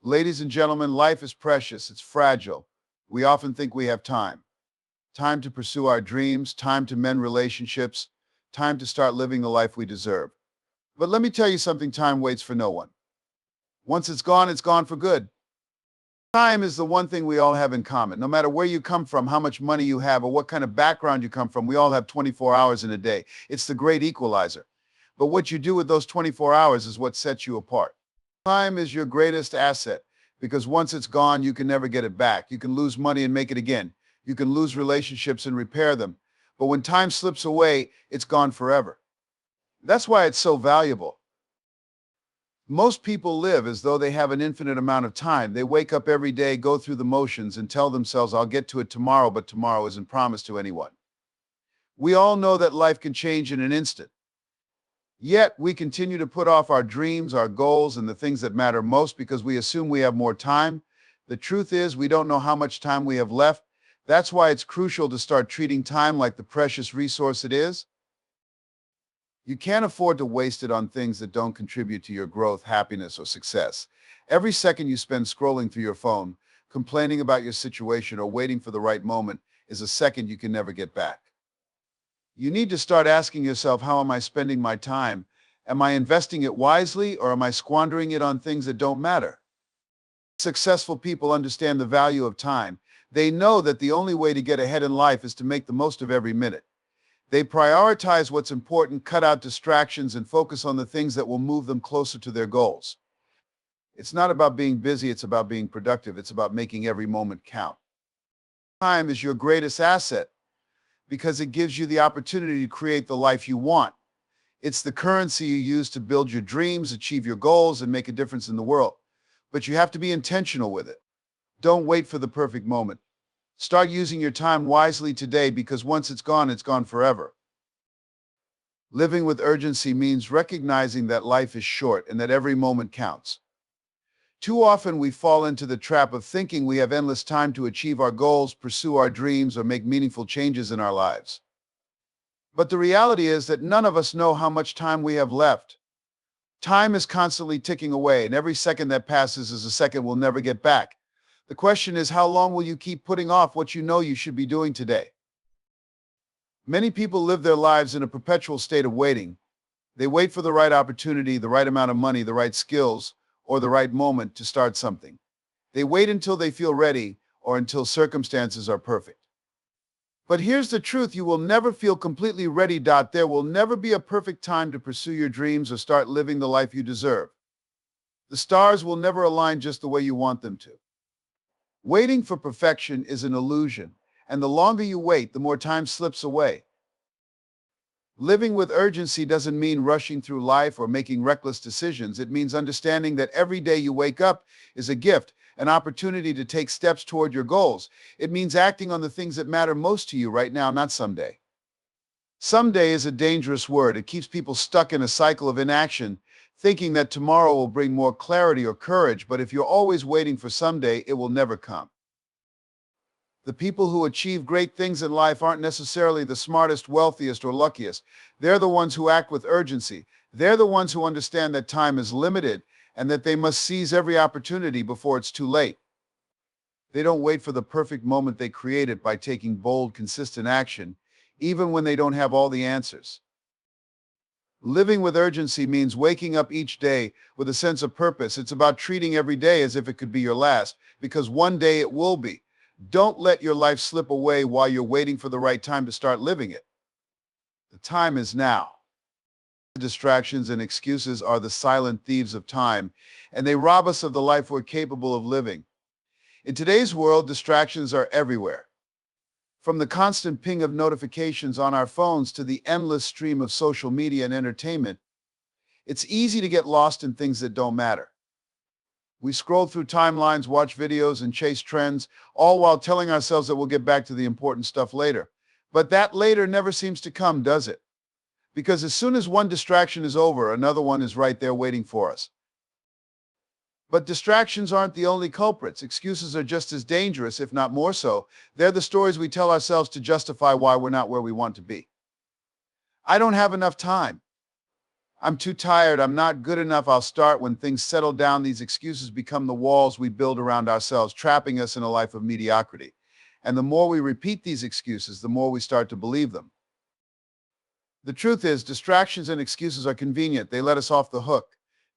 Ladies and gentlemen, life is precious, it's fragile. We often think we have time. Time to pursue our dreams, time to mend relationships, time to start living the life we deserve. But let me tell you something, time waits for no one. Once it's gone for good. Time is the one thing we all have in common. No matter where you come from, how much money you have, or what kind of background you come from, we all have 24 hours in a day. It's the great equalizer. But what you do with those 24 hours is what sets you apart. Time is your greatest asset because once it's gone, you can never get it back. You can lose money and make it again. You can lose relationships and repair them. But when time slips away, it's gone forever. That's why it's so valuable. Most people live as though they have an infinite amount of time. They wake up every day, go through the motions, and tell themselves, I'll get to it tomorrow, but tomorrow isn't promised to anyone. We all know that life can change in an instant. Yet we continue to put off our dreams, our goals, and the things that matter most because we assume we have more time. The truth is, we don't know how much time we have left. That's why it's crucial to start treating time like the precious resource it is. You can't afford to waste it on things that don't contribute to your growth, happiness, or success. Every second you spend scrolling through your phone, complaining about your situation, or waiting for the right moment is a second you can never get back. You need to start asking yourself, how am I spending my time? Am I investing it wisely, or am I squandering it on things that don't matter? Successful people understand the value of time. They know that the only way to get ahead in life is to make the most of every minute. They prioritize what's important, cut out distractions, and focus on the things that will move them closer to their goals. It's not about being busy, it's about being productive. It's about making every moment count. Time is your greatest asset because it gives you the opportunity to create the life you want. It's the currency you use to build your dreams, achieve your goals, and make a difference in the world. But you have to be intentional with it. Don't wait for the perfect moment. Start using your time wisely today because once it's gone forever. Living with urgency means recognizing that life is short and that every moment counts. Too often we fall into the trap of thinking we have endless time to achieve our goals, pursue our dreams, or make meaningful changes in our lives. But the reality is that none of us know how much time we have left. Time is constantly ticking away, and every second that passes is a second we'll never get back. The question is, how long will you keep putting off what you know you should be doing today? Many people live their lives in a perpetual state of waiting. They wait for the right opportunity, the right amount of money, the right skills, or the right moment to start something. They wait until they feel ready or until circumstances are perfect. But here's the truth, you will never feel completely ready. There will never be a perfect time to pursue your dreams or start living the life you deserve. The stars will never align just the way you want them to. Waiting for perfection is an illusion, and the longer you wait, the more time slips away. Living with urgency doesn't mean rushing through life or making reckless decisions. It means understanding that every day you wake up is a gift, an opportunity to take steps toward your goals. It means acting on the things that matter most to you right now, not someday. Someday is a dangerous word. It keeps people stuck in a cycle of inaction, thinking that tomorrow will bring more clarity or courage, but if you're always waiting for someday, it will never come. The people who achieve great things in life aren't necessarily the smartest, wealthiest, or luckiest. They're the ones who act with urgency. They're the ones who understand that time is limited and that they must seize every opportunity before it's too late. They don't wait for the perfect moment, they create it by taking bold, consistent action, even when they don't have all the answers. Living with urgency means waking up each day with a sense of purpose. It's about treating every day as if it could be your last, because one day it will be. Don't let your life slip away while you're waiting for the right time to start living it. The time is now. Distractions and excuses are the silent thieves of time, and they rob us of the life we're capable of living. In today's world, distractions are everywhere. From the constant ping of notifications on our phones to the endless stream of social media and entertainment, it's easy to get lost in things that don't matter. We scroll through timelines, watch videos, and chase trends, all while telling ourselves that we'll get back to the important stuff later. But that later never seems to come, does it? Because as soon as one distraction is over, another one is right there waiting for us. But distractions aren't the only culprits. Excuses are just as dangerous, if not more so. They're the stories we tell ourselves to justify why we're not where we want to be. I don't have enough time. I'm too tired. I'm not good enough. I'll start. When things settle down, these excuses become the walls we build around ourselves, trapping us in a life of mediocrity. And the more we repeat these excuses, the more we start to believe them. The truth is, distractions and excuses are convenient. They let us off the hook.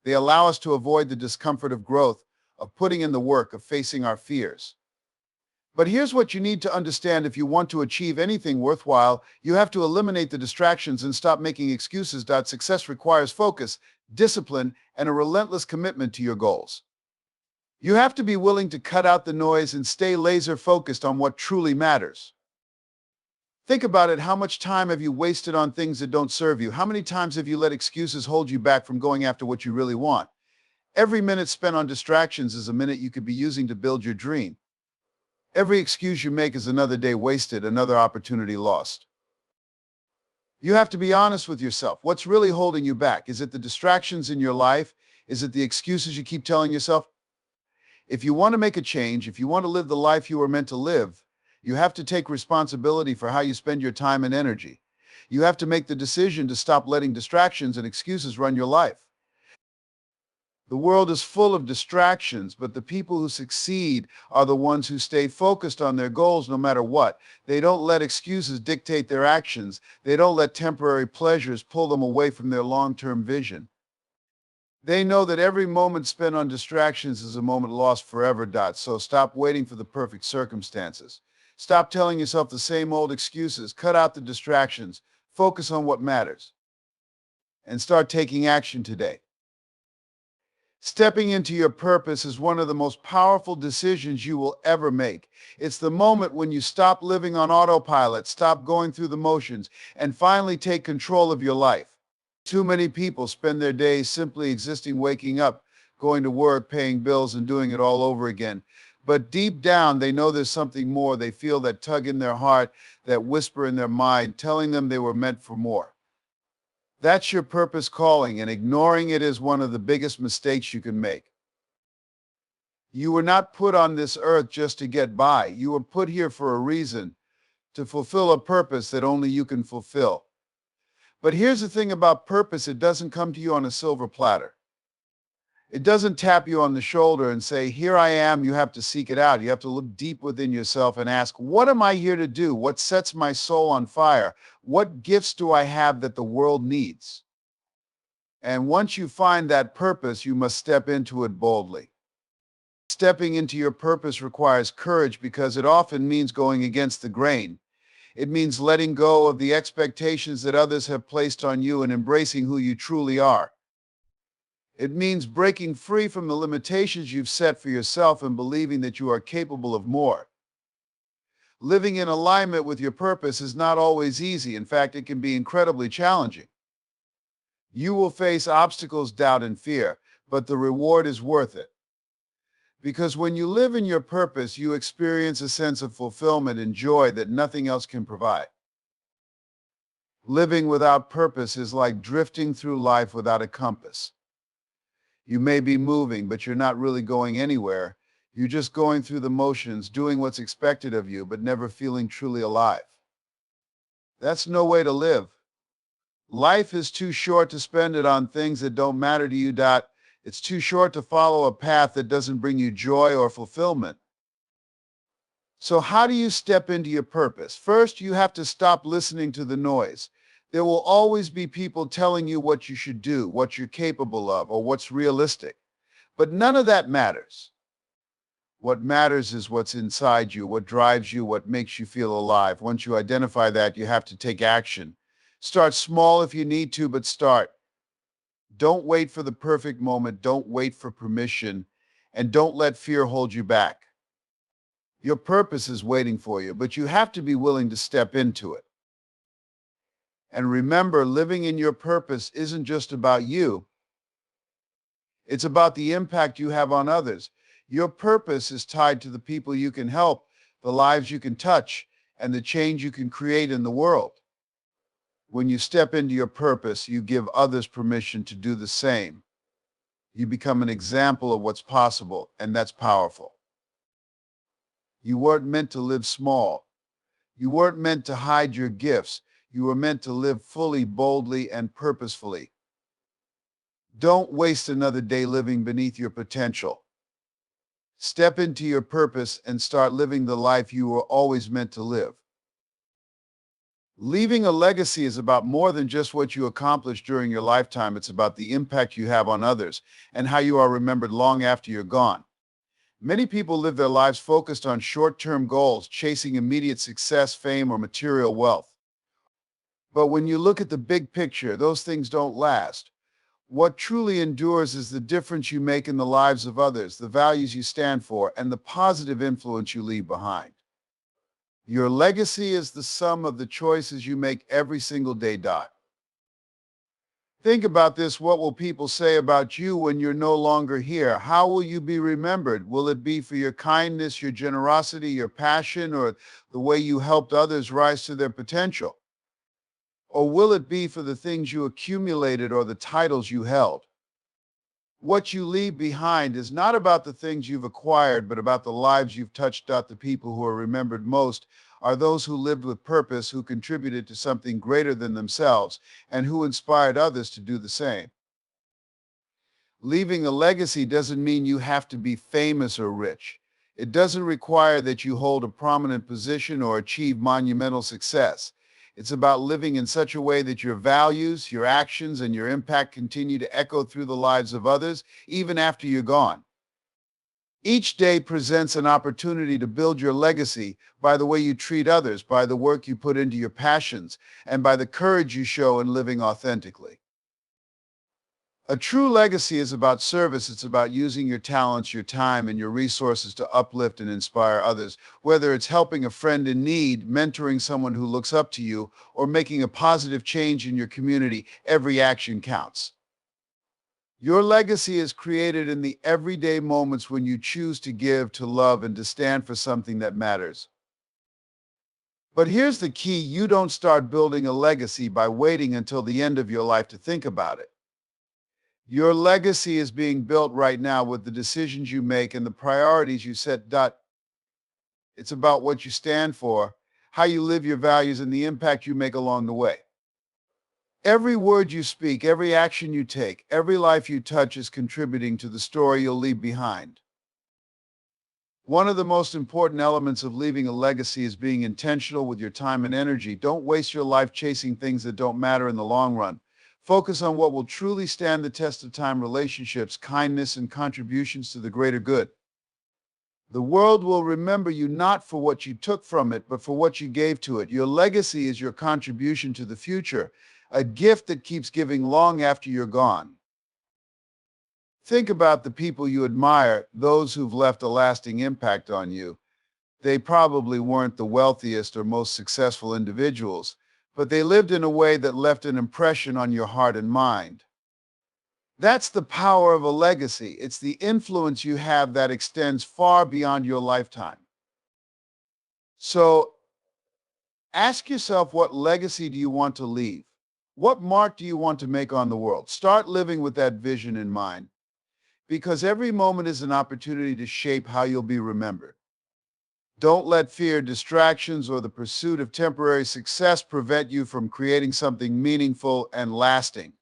They allow us to avoid the discomfort of growth, of putting in the work, of facing our fears. But here's what you need to understand: if you want to achieve anything worthwhile, you have to eliminate the distractions and stop making excuses. Success requires focus, discipline, and a relentless commitment to your goals. You have to be willing to cut out the noise and stay laser focused on what truly matters. Think about it. How much time have you wasted on things that don't serve you? How many times have you let excuses hold you back from going after what you really want? Every minute spent on distractions is a minute you could be using to build your dream. Every excuse you make is another day wasted, another opportunity lost. You have to be honest with yourself. What's really holding you back? Is it the distractions in your life? Is it the excuses you keep telling yourself? If you want to make a change, if you want to live the life you were meant to live, you have to take responsibility for how you spend your time and energy. You have to make the decision to stop letting distractions and excuses run your life. The world is full of distractions, but the people who succeed are the ones who stay focused on their goals no matter what. They don't let excuses dictate their actions. They don't let temporary pleasures pull them away from their long-term vision. They know that every moment spent on distractions is a moment lost forever. So stop waiting for the perfect circumstances. Stop telling yourself the same old excuses. Cut out the distractions. Focus on what matters. And start taking action today. Stepping into your purpose is one of the most powerful decisions you will ever make. It's the moment when you stop living on autopilot, stop going through the motions, and finally take control of your life. Too many people spend their days simply existing, waking up, going to work, paying bills, and doing it all over again. But deep down, they know there's something more. They feel that tug in their heart, that whisper in their mind, telling them they were meant for more. That's your purpose calling, and ignoring it is one of the biggest mistakes you can make. You were not put on this earth just to get by. You were put here for a reason, to fulfill a purpose that only you can fulfill. But here's the thing about purpose: it doesn't come to you on a silver platter. It doesn't tap you on the shoulder and say, "Here I am." You have to seek it out. You have to look deep within yourself and ask, what am I here to do? What sets my soul on fire? What gifts do I have that the world needs? And once you find that purpose, you must step into it boldly. Stepping into your purpose requires courage because it often means going against the grain. It means letting go of the expectations that others have placed on you and embracing who you truly are. It means breaking free from the limitations you've set for yourself and believing that you are capable of more. Living in alignment with your purpose is not always easy. In fact, it can be incredibly challenging. You will face obstacles, doubt, and fear, but the reward is worth it. Because when you live in your purpose, you experience a sense of fulfillment and joy that nothing else can provide. Living without purpose is like drifting through life without a compass. You may be moving, but you're not really going anywhere. You're just going through the motions, doing what's expected of you, but never feeling truly alive. That's no way to live. Life is too short to spend it on things that don't matter to you. It's too short to follow a path that doesn't bring you joy or fulfillment. So how do you step into your purpose? First, you have to stop listening to the noise. There will always be people telling you what you should do, what you're capable of, or what's realistic. But none of that matters. What matters is what's inside you, what drives you, what makes you feel alive. Once you identify that, you have to take action. Start small if you need to, but start. Don't wait for the perfect moment. Don't wait for permission. And don't let fear hold you back. Your purpose is waiting for you, but you have to be willing to step into it. And remember, living in your purpose isn't just about you. It's about the impact you have on others. Your purpose is tied to the people you can help, the lives you can touch, and the change you can create in the world. When you step into your purpose, you give others permission to do the same. You become an example of what's possible, and that's powerful. You weren't meant to live small. You weren't meant to hide your gifts. You were meant to live fully, boldly, and purposefully. Don't waste another day living beneath your potential. Step into your purpose and start living the life you were always meant to live. Leaving a legacy is about more than just what you accomplished during your lifetime. It's about the impact you have on others and how you are remembered long after you're gone. Many people live their lives focused on short-term goals, chasing immediate success, fame, or material wealth. But when you look at the big picture, those things don't last. What truly endures is the difference you make in the lives of others, the values you stand for, and the positive influence you leave behind. Your legacy is the sum of the choices you make every single day. Think about this. What will people say about you when you're no longer here? How will you be remembered? Will it be for your kindness, your generosity, your passion, or the way you helped others rise to their potential? Or will it be for the things you accumulated or the titles you held? What you leave behind is not about the things you've acquired, but about the lives you've touched. The people who are remembered most are those who lived with purpose, who contributed to something greater than themselves, and who inspired others to do the same. Leaving a legacy doesn't mean you have to be famous or rich. It doesn't require that you hold a prominent position or achieve monumental success. It's about living in such a way that your values, your actions, and your impact continue to echo through the lives of others, even after you're gone. Each day presents an opportunity to build your legacy by the way you treat others, by the work you put into your passions, and by the courage you show in living authentically. A true legacy is about service. It's about using your talents, your time, and your resources to uplift and inspire others, whether it's helping a friend in need, mentoring someone who looks up to you, or making a positive change in your community. Every action counts. Your legacy is created in the everyday moments when you choose to give, to love, and to stand for something that matters. But here's the key: you don't start building a legacy by waiting until the end of your life to think about it. Your legacy is being built right now with the decisions you make and the priorities you set. It's about what you stand for, how you live your values, and the impact you make along the way. Every word you speak, every action you take, every life you touch is contributing to the story you'll leave behind. One of the most important elements of leaving a legacy is being intentional with your time and energy. Don't waste your life chasing things that don't matter in the long run. Focus on what will truly stand the test of time: relationships, kindness, and contributions to the greater good. The world will remember you not for what you took from it, but for what you gave to it. Your legacy is your contribution to the future, a gift that keeps giving long after you're gone. Think about the people you admire, those who've left a lasting impact on you. They probably weren't the wealthiest or most successful individuals, but they lived in a way that left an impression on your heart and mind. That's the power of a legacy. It's the influence you have that extends far beyond your lifetime. So ask yourself, what legacy do you want to leave? What mark do you want to make on the world? Start living with that vision in mind, because every moment is an opportunity to shape how you'll be remembered. Don't let fear, distractions, or the pursuit of temporary success prevent you from creating something meaningful and lasting.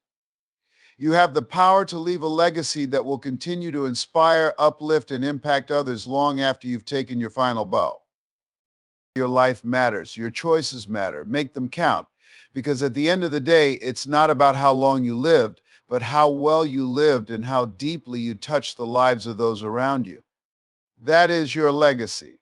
You have the power to leave a legacy that will continue to inspire, uplift, and impact others long after you've taken your final bow. Your life matters. Your choices matter. Make them count. Because at the end of the day, it's not about how long you lived, but how well you lived and how deeply you touched the lives of those around you. That is your legacy.